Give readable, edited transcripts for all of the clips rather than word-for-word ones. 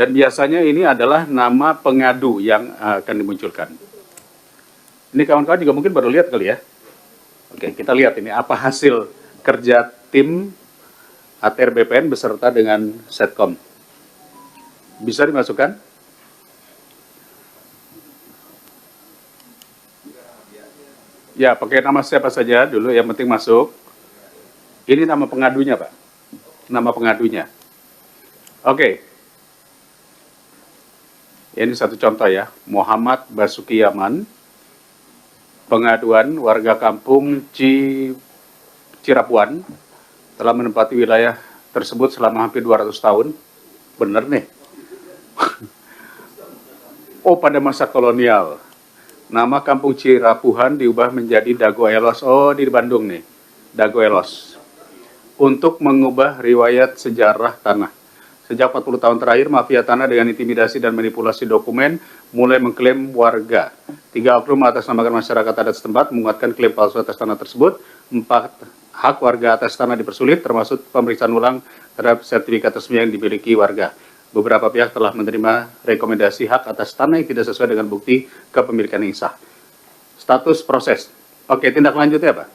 Dan biasanya ini adalah nama pengadu yang akan dimunculkan. Ini kawan-kawan juga mungkin baru lihat kali ya. Oke, kita lihat ini apa hasil kerja tim ATR BPN beserta dengan Setcom. Bisa dimasukkan? Ya, pakai nama siapa saja dulu, yang penting masuk. Ini nama pengadunya, Pak. Nama pengadunya. Oke. Ini satu contoh ya, Muhammad Basuki Yaman, pengaduan warga kampung Cirapuan, telah menempati wilayah tersebut selama hampir 200 tahun. Bener nih. Oh, pada masa kolonial, nama kampung Cirapuhan diubah menjadi Dago Elos. Oh, di Bandung nih, Dago Elos. Untuk mengubah riwayat sejarah tanah. Sejak 40 tahun terakhir, mafia tanah dengan intimidasi dan manipulasi dokumen mulai mengklaim warga. 3 oknum mengatasnamakan masyarakat adat setempat menguatkan klaim palsu atas tanah tersebut. 4 hak warga atas tanah dipersulit, termasuk pemeriksaan ulang terhadap sertifikat resmi yang dimiliki warga. Beberapa pihak telah menerima rekomendasi hak atas tanah yang tidak sesuai dengan bukti kepemilikan yang sah. Status proses. Oke, tindak lanjutnya apa?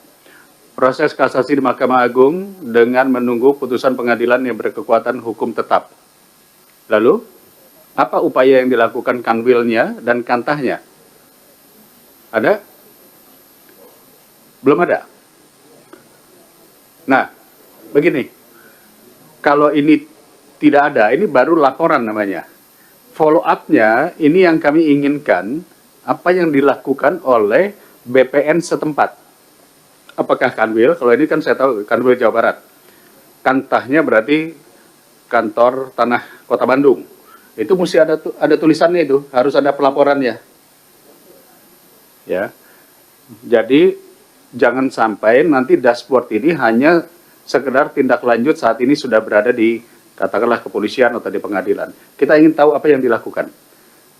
Proses kasasi di Mahkamah Agung dengan menunggu putusan pengadilan yang berkekuatan hukum tetap. Lalu, apa upaya yang dilakukan kanwilnya dan kantahnya? Ada? Belum ada? Nah, begini. Kalau ini tidak ada, ini baru laporan namanya. Follow up-nya, ini yang kami inginkan, apa yang dilakukan oleh BPN setempat. Apakah kanwil? Kalau ini kan saya tahu kanwil Jawa Barat. Kantahnya berarti kantor tanah Kota Bandung. Itu mesti ada tulisannya itu, harus ada pelaporannya. Ya. Jadi jangan sampai nanti dashboard ini hanya sekedar tindak lanjut saat ini sudah berada di katakanlah kepolisian atau di pengadilan. Kita ingin tahu apa yang dilakukan.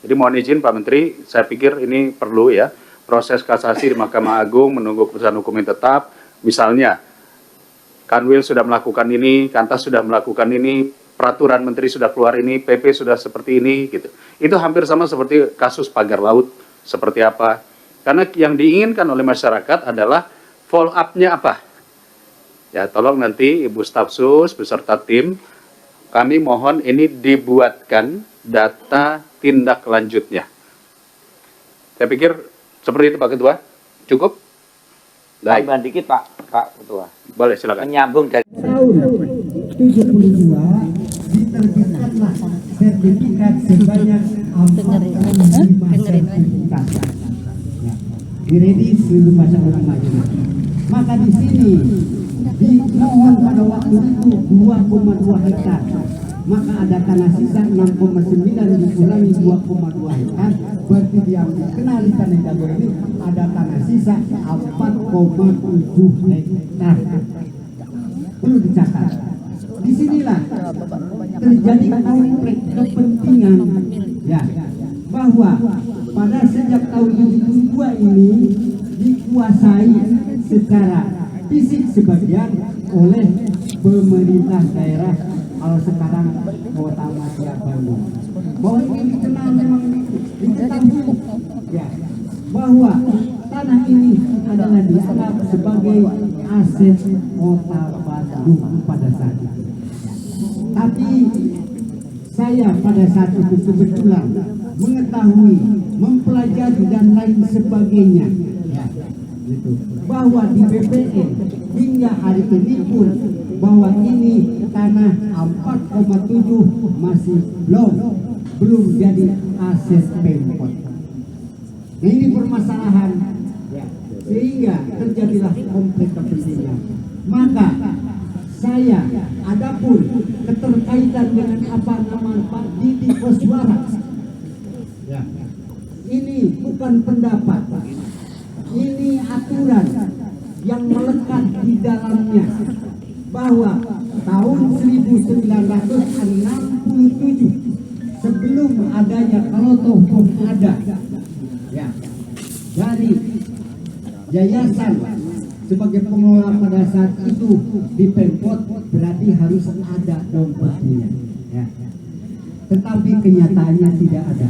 Jadi mohon izin Pak Menteri, saya pikir ini perlu ya. Proses kasasi di Mahkamah Agung menunggu keputusan hukum yang tetap, misalnya Kanwil sudah melakukan ini, Kantas sudah melakukan ini, peraturan menteri sudah keluar ini, PP sudah seperti ini, gitu. Itu hampir sama seperti kasus pagar laut, seperti apa. Karena yang diinginkan oleh masyarakat adalah follow up-nya apa. Ya, tolong nanti Ibu Staf Sus beserta tim, kami mohon ini dibuatkan data tindak lanjutnya. Saya pikir seperti itu Pak Ketua, cukup? Baik. Tambah dikit Pak Ketua. Boleh silakan. Menyambung dari tahun 72 diterbitkanlah sertifikat sebanyak 45 sertifikat. Ya, diredis seluruh masyarakat Madiun. Maka di sini dimohon pada waktu itu 2,2 hektar. Maka ada tanah sisa 6,9 dikurangi 2,2 hektar, berarti yang dikenali tanah Dago ini ada tanah sisa 4,7 hektar. Perlu dicatat. Disinilah terjadi konflik kepentingan, ya, bahwa pada sejak tahun 72 ini dikuasai secara fisik sebagian oleh pemerintah daerah. Kalau sekarang Kota Madia Bandung, bahwa ini dikenal memang diketahui, ya, bahwa tanah ini adalah dianggap sebagai aset Kota Bandung pada saat itu. Tapi saya pada saat itu kebetulan mengetahui, mempelajari dan lain sebagainya, ya, gitu, bahwa di BPN hingga hari ini pun bahwa ini tanah 4,7 masih belum jadi aset Pemkot. Nah, ini permasalahan, ya, sehingga terjadilah konflik kepentingan. Maka saya adapun keterkaitan dengan apa nama Pak Didi Koswara, ya, ini bukan pendapat, ini aturan yang melekat di dalamnya, bahwa tahun 1967 sebelum adanya, kalau toh pun ada, ya, dari yayasan sebagai pengelola pada saat itu di Pemkot, berarti harus ada dompetnya, ya. tetapi kenyataannya tidak ada.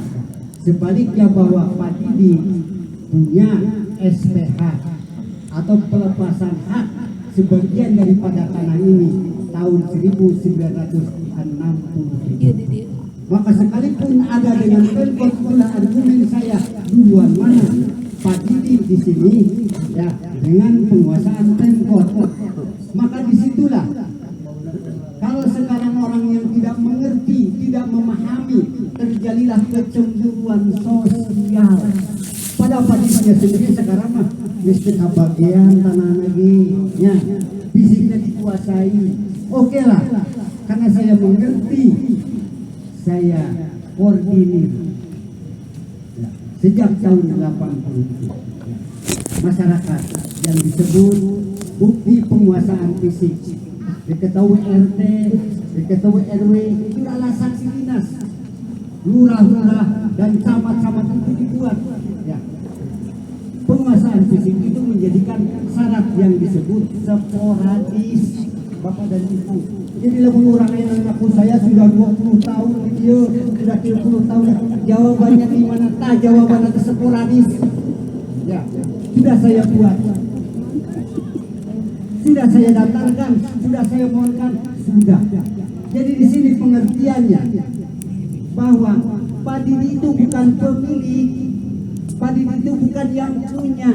Sebaliknya bahwa Pak Didi punya SPH atau pelepasan hak sebagian daripada tanah ini tahun 1960. Maka sekalipun ada dengan Pemkot, itulah argumen saya duluan mana Pak Didi di sini ya dengan penguasaan Pemkot. Maka disitulah kalau sekarang orang yang tidak mengerti, tidak memahami, terjadilah kecemburuan sosial. Pada Pak Didi sendiri sekarang mah mesti kebagian tanah lagi, ya fisiknya dikuasai. Oke lah, karena saya mengerti, saya koordinir ya, sejak tahun 80 masyarakat yang disebut bukti penguasaan fisik diketahui RT, diketahui RW, itu adalah saksi dinas, lurah-lurah dan camat-camat itu dibuat. Ya. Penguasaan fisik itu menjadikan syarat yang disebut sporadis, Bapak dan Ibu. Jadi lebih orang yang aku saya sudah 20 tahun, dia sudah 30 tahun. Jawabannya di mana? Jawabannya itu sporadis. Ya, sudah saya buat. Sudah saya daftarkan, sudah saya mohonkan, sudah. Jadi di sini pengertiannya bahwa Pak Didi itu bukan pemilik, Pak Didi itu bukan yang punya,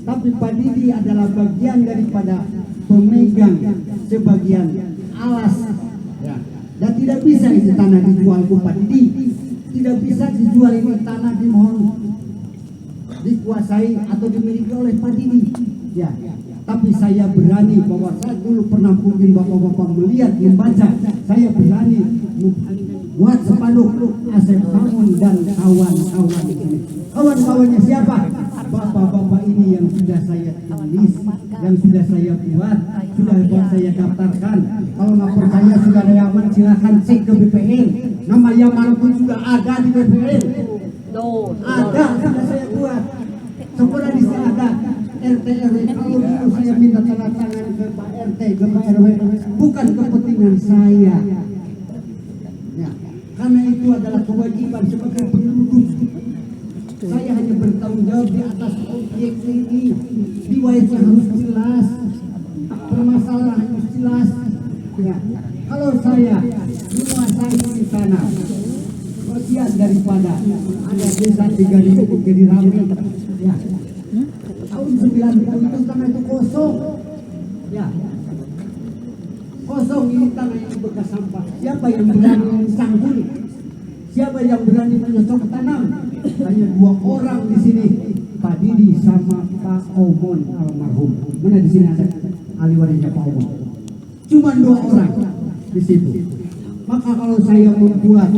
tapi Pak Didi adalah bagian daripada pemegang sebagian alas. Ya. Dan tidak bisa ini tanah dijual ke Pak Didi, tidak bisa dijual ini tanah dimohon dikuasai atau dimiliki oleh Pak Didi. Ya. Tapi saya berani bahwa saya dulu pernah mungkin bapak-bapak melihat, membaca, saya berani buat sepanduk Asep Hamun dan kawan-kawan ini. Kawan-kawannya siapa? Bapak-bapak ini yang sudah saya tulis, yang sudah saya buat, sudah saya daftarkan. Kalau nggak percaya sudah ada yang silakan cek ke BPN. Nama Yaman pun juga ada di BPN. Ada, sudah saya buat. Sekolah di sini ada. RT RW, kalau dulu saya minta tanda tangan ke Pak RT, ke Pak RW, bukan kepentingan saya. Ya, karena itu adalah kewajiban sebagai penduduk. Saya hanya bertanggung jawab di atas objek ini. Riwayatnya harus jelas, permasalahan harus jelas. Ya, kalau saya menguasai di sana, bagian daripada ada desa 3.000 jadi ramai. Ya. Tahun 90 itu tanah itu kosong, ya kosong, ini tanah yang bekas sampah. Siapa yang berani sanggul? Siapa yang berani menyosok tanam? Hanya 2 orang di sini, Pak Didi sama Pak Omon almarhum. Mana di sini ada ahli warisnya Pak Omon? Cuma 2 orang di situ. Maka kalau saya membuat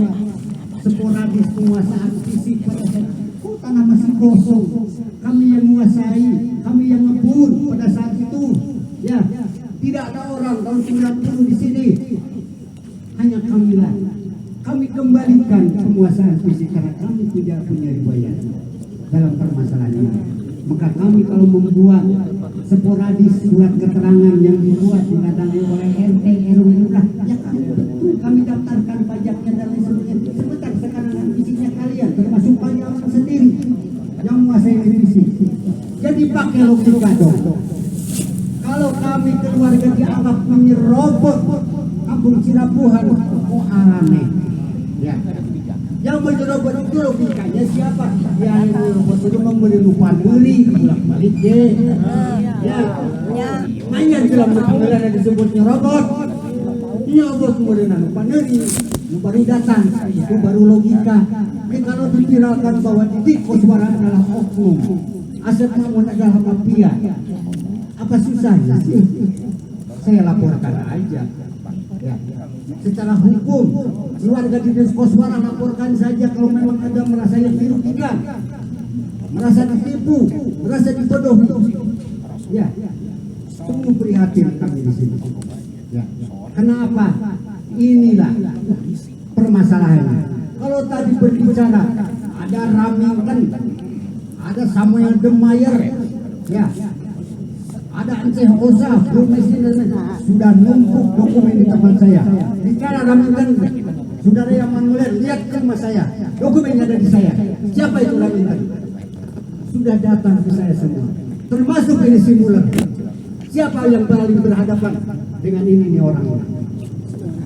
sporadis penguasaan fisik pada saat tanah masih kosong, kami yang menguasai, kami yang ngebur pada saat itu. Ya, tidak ada orang tahun 90 di sini, hanya kamilah. Kami kembalikan penguasaan fisik karena kami tidak punya riwayat dalam permasalahan ini. Maka kami kalau membuat sporadis surat keterangan yang dibuat didatangi oleh RT RW lurah, ya kami betul kami daftarkan pajaknya dan lain sebagainya. Sebentar sekarang fisiknya kalian termasuk panjangan sendiri yang menguasai fisik. Jadi pakai logika dong. Kalau kami keluarga dianggap menyerobot kampung Cirapuhan, kok aneh? Ya. Yang menyerobot itu logikanya siapa? Yang menyerobot itu memberi lupa diri, bolak-balik deh. Ya. Mayan dalam pengenalan disebut nyerobot. Nyerobot kemudian lupa diri, baru datang. Itu baru logika. Tapi kalau diviralkan bahwa Didi Koswara adalah oknum, Asep Hamun adalah mafia, apa susahnya sih? Saya laporkan aja. Ya. Secara hukum, keluarga Didi Koswara laporkan saja kalau memang ada merasa yang dirugikan, merasa ditipu, merasa dibodohi. Ya, sungguh prihatin kami di sini. Ya. Kenapa? Inilah permasalahannya. Kalau tadi berbicara ada Ramington, ada Samuel Demayer, ya, ada Enceh Osa, sudah numpuk dokumen di tempat saya. Bicara Ramington, Saudara yang manuler, lihat ke rumah saya, dokumennya ada di saya. Siapa itu orang ini? Sudah datang ke saya semua, termasuk ini simulan. Siapa yang paling berhadapan dengan ini nih orang?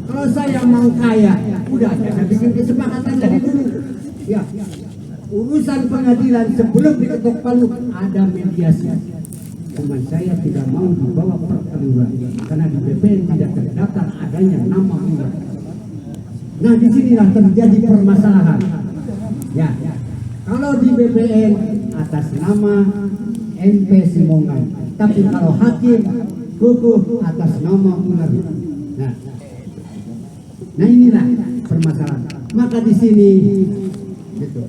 Kalau saya mau kaya, udah saya bikin kesepakatan dari dulu. Ya, urusan pengadilan sebelum diketok palu ada mediasi. Cuman saya tidak mau dibawa pertempuran karena di BPN tidak terdaftar adanya nama Mular. Nah, disinilah terjadi permasalahan. Ya, kalau di BPN atas nama MP Simongan, tapi kalau hakim kukuh atas nama Mular. Nah inilah permasalahan. Maka di sini, gitu.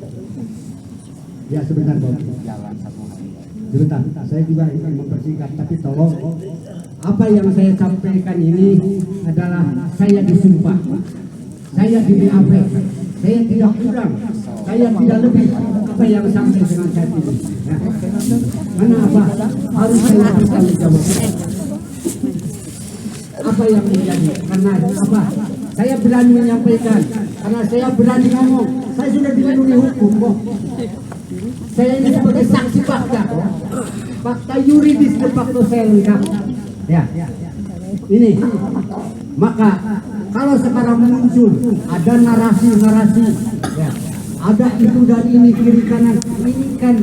Ya sebentar, Bob. Sebentar, saya juga ingin mempersingkat, tapi tolong apa yang saya sampaikan ini adalah saya disumpah, saya di BAP, saya tidak kurang, saya tidak lebih apa yang sampai dengan saat ini. Ya. Karena apa? Harus saya bertanggung jawab. Apa yang menjadi? Karena apa? Saya berani menyampaikan, karena saya berani ngomong. Saya sudah dilindungi hukum kok. Saya ini sebagai saksi fakta, fakta yuridis de facto saya lengkap. Ya, ini. Maka kalau sekarang muncul ada narasi-narasi, ya, ada itu dan ini kiri kanan, ini kan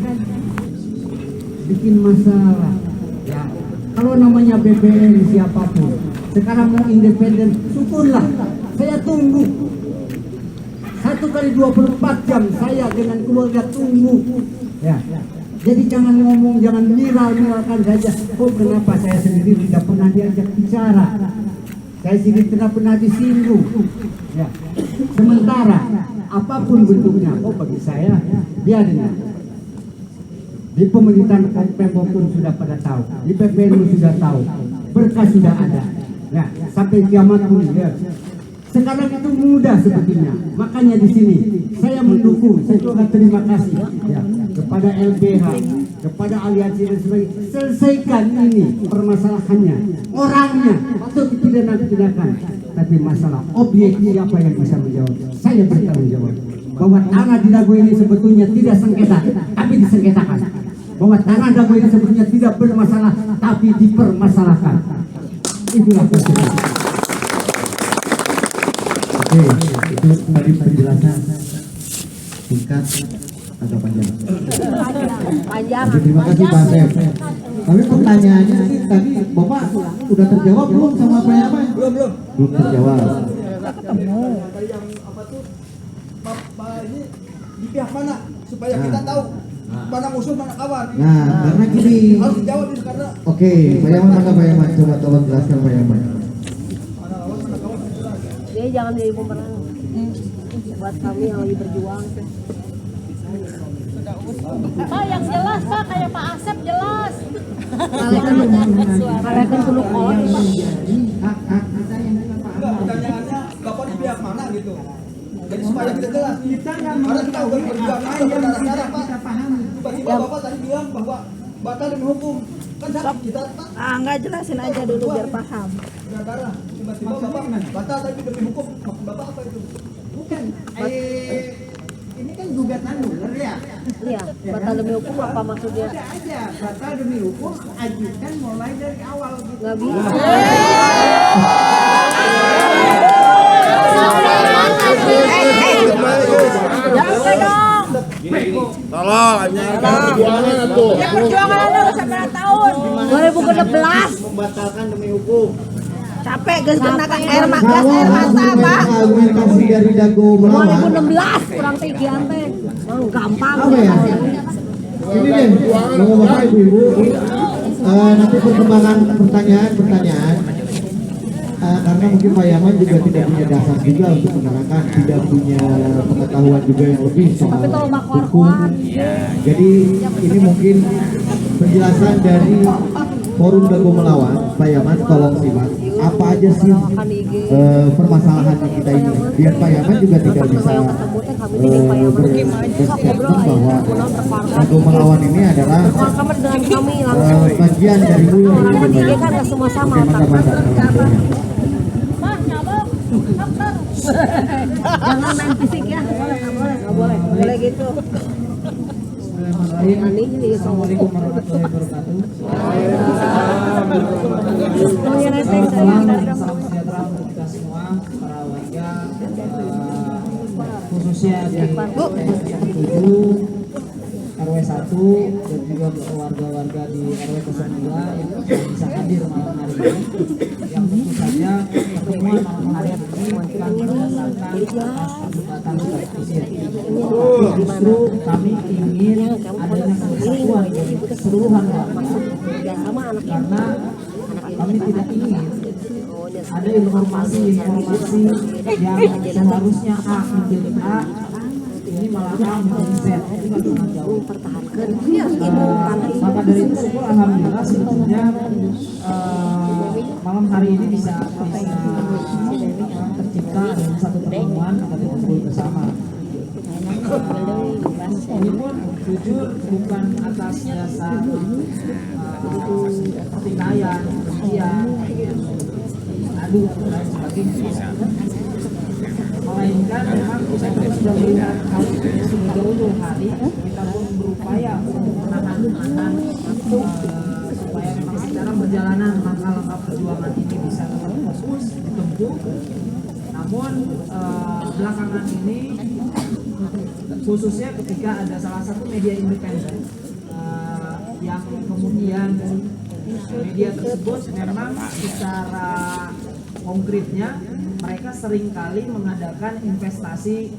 bikin masalah. Ya, kalau namanya BPN siapapun, sekarang mau independen, syukurlah. Saya tunggu 1 kali 24 jam saya dengan keluarga tunggu. Ya. Jadi jangan ngomong, jangan viral-viralkan saja. Oh kenapa saya sendiri tidak pernah diajak bicara, saya sendiri tidak pernah disinggung. Ya. Sementara apapun bentuknya, oh bagi saya biarin. Di pemerintahan Pemprov pun sudah pada tahu, di PPN sudah tahu, berkas sudah ada. Ya, sampai kiamat pun ya. Sekarang itu mudah sebetulnya. Makanya di sini saya mendukung, saya juga terima kasih ya, kepada LBH, kepada aliansi dan sebagainya. Selesaikan ini permasalahannya, orangnya atau dipidana-pidanakan, tapi masalah objek siapa yang bisa menjawab. Saya bertanggung jawab bahwa tanah di Dago ini sebetulnya tidak sengketa, tapi disengketakan. Bahwa tanah Dago ini sebetulnya tidak bermasalah, tapi dipermasalahkan. Itulah persoalan. Oke, itu tadi penjelasan singkat agak panjang. Oke, terima kasih Pak Asep. Tapi pertanyaannya sih tadi Bapak udah terjawab belum sama apa ya Pak? Belum terjawab. Yang apa tuh Bapak ini di pihak mana supaya kita tahu mana musuh mana kawan. Nah, karena gini. Harus dijawab ini karena. Oke, Pak Yaman mana Pak Yaman? Coba tolong jelaskan Pak Yaman. Dia jangan jadi pemenang buat kami yang lagi berjuang. Pak yang jelas Pak, kayak Pak Asep jelas. Kalian dulu kolot Pak. Enggak, pertanyaannya Bapak di pihak mana gitu. Jadi supaya kita jelas. Karena kita udah berjuang darah-darah Pak. Tiba-tiba Bapak tadi bilang bahwa batal demi hukum. Kan sakit kita Pak. Enggak, jelasin aja dulu biar paham. Darah. Tiba-tiba Bapak batal tapi demi hukum. Maksud Bapak apa itu? Bukan, ini kan gugatan Mular ya. Iya, batal demi hukum apa maksudnya? Ada aja, batal demi hukum, ajukan mulai dari awal gitu. Nggak bisa. Ya perjuangan Anda udah sampai tahun. 2016. Membatalkan demi hukum. Capek gas tenaga air mata Pak. Argumentasi dari Dago melawan. 2016 kurang tigian teh. Gampang. Apa ya? Ini deh, Bapak Ibu, nanti perkembangan pertanyaan. Karena mungkin Pak Yaman juga tidak punya dasar juga untuk menerangkan, tidak punya pengetahuan juga yang lebih soal hukum. Jadi ini mungkin penjelasan dari Forum Dago Melawan. Pak Yaman tolong simak apa aja sih permasalahan kita ini, biar Pak Yaman juga tidak bisa berstatement bahwa Dago Melawan ini adalah bagian dari Orang ketiga kan nggak semua sama. Jangan main fisik ya, nggak boleh gitu. Assalamualaikum warahmatullahi wabarakatuh. Salam sejahtera untuk kita semua, para warga, khususnya di RW 7, RW 1 dan juga warga-warga di RW 02 yang bisa hadir malam hari ini. Yang tentu saja pertemuan malam hari ini bukan berdasarkan atas perdebatan spesifik. Justru kami ingin adanya kesatuan dari keseluruhan warga, karena kami tidak ingin ada informasi yang seharusnya A menjadi A ini malah A menjadi Z, itu kan sangat jauh. Maka dari itu syukur alhamdulillah sebetulnya malam hari ini bisa tercipta dan satu pertemuan akan dikumpul bersama. Ini pun jujur bukan atas dasar pertikaian, kebencian, adu dan lain sebagainya, melainkan memang kita sudah melihat hal itu sudah jauh hari. Kita pun berupaya untuk menahan supaya memang secara perjalanan langkah-langkah perjuangan ini bisa fokus ditempuh. Namun belakangan ini khususnya ketika ada salah satu media independen yang kemudian media tersebut memang secara konkretnya mereka seringkali mengadakan investasi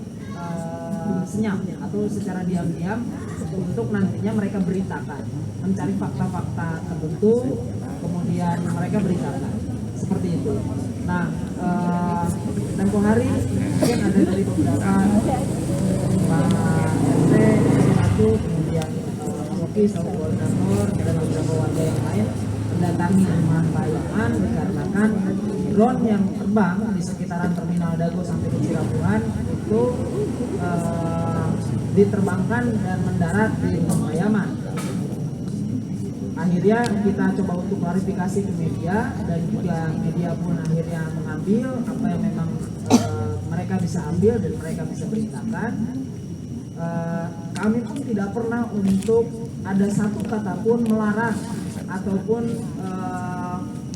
senyap atau secara diam-diam untuk nantinya mereka beritakan, mencari fakta-fakta tertentu kemudian mereka beritakan seperti itu. Nah, tempo hari mungkin ada dari beberapa Pak RT 1, kemudian Pak Oki, Pak Koordinator dan beberapa warga yang lain mendatangi rumah Pak Yaman dikarenakan drone yang terbang di sekitaran Terminal Dago sampai ke Cirapuhan itu diterbangkan dan mendarat di rumah Pak Yaman. Akhirnya kita coba untuk klarifikasi ke media dan juga media pun akhirnya mengambil apa yang memang mereka bisa ambil dan mereka bisa beritakan. Kami pun tidak pernah untuk ada satu kata pun melarang ataupun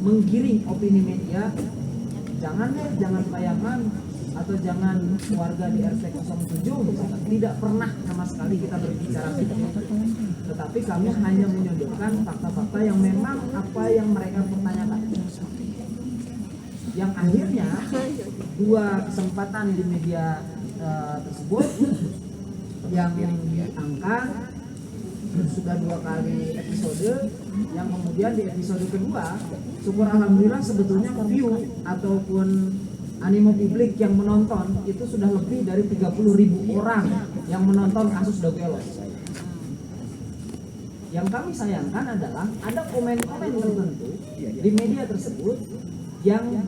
menggiring opini media. Jangan Pak Yaman atau jangan warga di RT 07 misalkan. Tidak pernah sama sekali kita berbicara seperti itu. Tetapi kami hanya menyodorkan fakta-fakta yang memang apa yang mereka pertanyakan. Yang akhirnya dua kesempatan di media tersebut yang diangkat sudah 2 kali episode, yang kemudian di episode kedua syukur alhamdulillah sebetulnya view ataupun animo publik yang menonton itu sudah lebih dari 30.000 orang yang menonton kasus Dago Elos. Yang kami sayangkan adalah ada komen-komen tertentu di media tersebut yang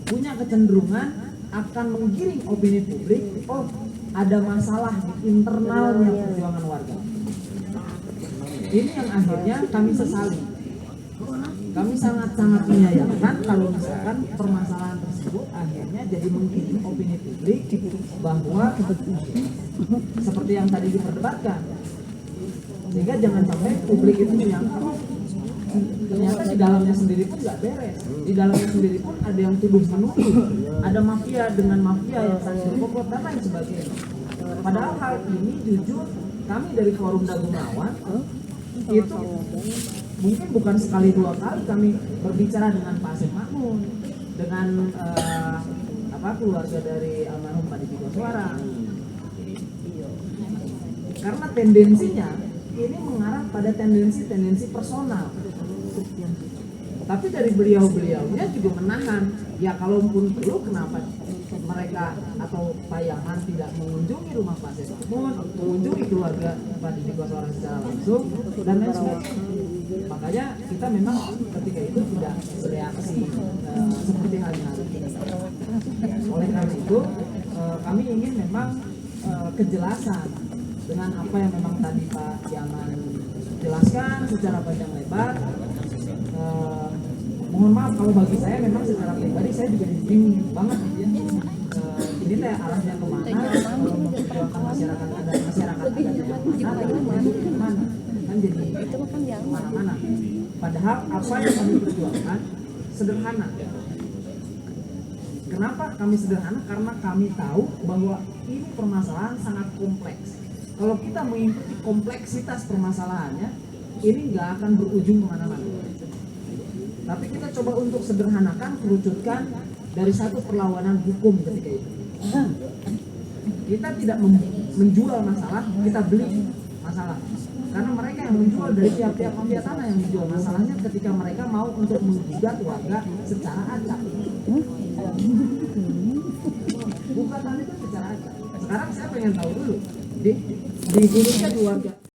punya kecenderungan akan menggiring opini publik, oh ada masalah di internalnya perjuangan warga. Ini yang akhirnya kami sesali. Kami sangat-sangat menyayangkan kalau misalkan permasalahan tersebut akhirnya jadi menggiring opini publik bahwa seperti yang tadi diperdebatkan. Sehingga jangan sampai publik itu menyangka ternyata di dalamnya sendiri pun nggak beres. Di dalamnya sendiri pun ada yang tuduh-menuduh, ada mafia dengan mafia yang saling berkomplot dan lain sebagainya. Padahal hal ini jujur kami dari Forum Dago Melawan itu mungkin bukan sekali 2 kali kami berbicara dengan Pak Asep Makmun, dengan keluarga dari almarhum Pak Didi Koswara. Karena tendensinya ini mengarah pada tendensi personal. Tapi dari beliau-beliaunya juga menahan. Ya kalaupun perlu kenapa mereka atau Pak Yaman tidak mengunjungi rumah Pak Asep Makmun, mengunjungi keluarga Pak Didi Koswara secara langsung dan lain sebagainya. Makanya kita memang ketika itu tidak bereaksi seperti halnya. Oleh karena itu kami ingin memang kejelasan dengan apa yang memang tadi Pak Yaman jelaskan secara panjang lebar. mohon maaf kalau bagi saya memang secara pribadi saya juga bingung banget gitu ya. Ini teh arahnya kemana? Kalau memperjuangkan masyarakat ada yang mana? Kan jadi kemana-mana. Padahal apa yang kami perjuangkan sederhana. Kenapa kami sederhana? Karena kami tahu bahwa ini permasalahan sangat kompleks. Kalau kita mengikuti kompleksitas permasalahannya, ini nggak akan berujung kemana-mana. Tapi kita coba untuk sederhanakan, kerucutkan dari satu perlawanan hukum ketika itu. Kita tidak menjual masalah, kita beli masalah. Karena mereka yang menjual dari pihak-pihak mafia tanah yang menjual masalahnya ketika mereka mau untuk menggugat warga secara acak. Gugatan itu secara acak. Sekarang saya pengen tahu dulu, di Indonesia di warga